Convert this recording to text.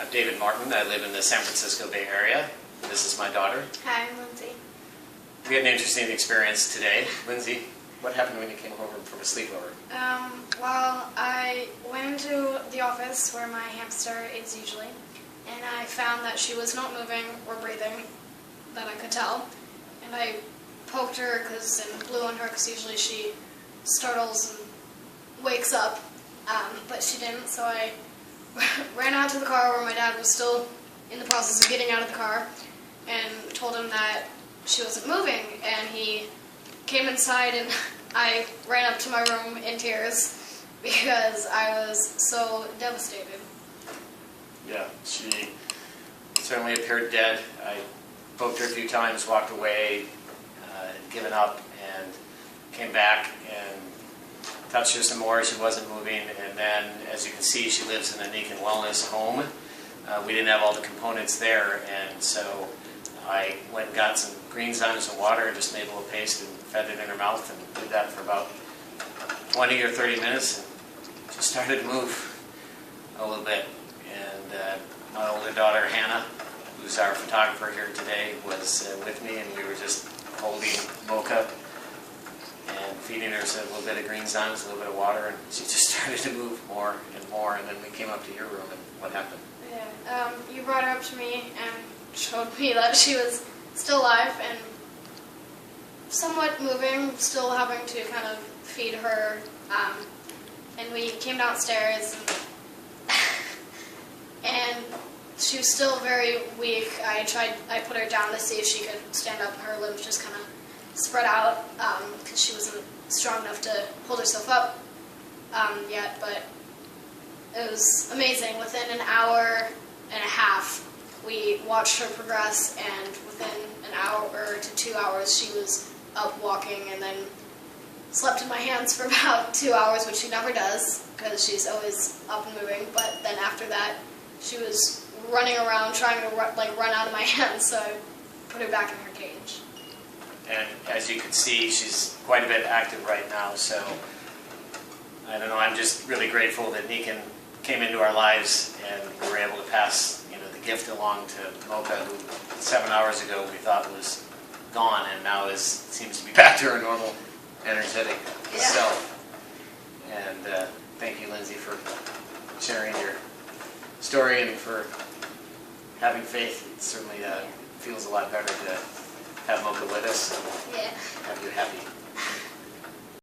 I'm David Martin. I live in the San Francisco Bay Area. This is my daughter. Hi, I'm Lindsay. We had an interesting experience today. Lindsay, what happened when you came home from a sleepover? Well, I went into the office where my hamster is usually, and I found that she was not moving or breathing, that I could tell. And I poked her and blew on her because usually she startles and wakes up, but she didn't, so I ran out to the car where my dad was still in the process of getting out of the car and told him that she wasn't moving, and he came inside and I ran up to my room in tears because I was so devastated. Yeah, she certainly appeared dead. I poked her a few times, walked away, given up, and came back and touched her some more. She wasn't moving, and then, as you can see, she lives in a Nikken wellness home. We didn't have all the components there, and so I went and got some green zymes and water and just made a little paste and fed it in her mouth, and did that for about 20 or 30 minutes, and she started to move a little bit. And my older daughter, Hannah, who's our photographer here today, was with me, and we were just holding Mocha and feeding her a little bit of green zymes, a little bit of water, and she just started to move more and more. And then we came up to your room, and what happened? Yeah, you brought her up to me and showed me that she was still alive and somewhat moving, still having to kind of feed her, and we came downstairs and she was still very weak. I put her down to see if she could stand up, and her limbs just kind of spread out because she wasn't strong enough to hold herself up yet, but it was amazing. Within an hour and a half, we watched her progress, and within an hour to 2 hours, she was up walking, and then slept in my hands for about 2 hours, which she never does because she's always up and moving. But then after that, she was running around trying to run out of my hands, so I put her back in her cage. And as you can see, she's quite a bit active right now, so I don't know, I'm just really grateful that Nikken came into our lives and we were able to pass the gift along to Mocha, who 7 hours ago we thought was gone, and now seems to be back to her normal, energetic self. And thank you, Lindsay, for sharing your story and for having faith. It certainly feels a lot better to have Mocha with us. Yeah. Have you happy.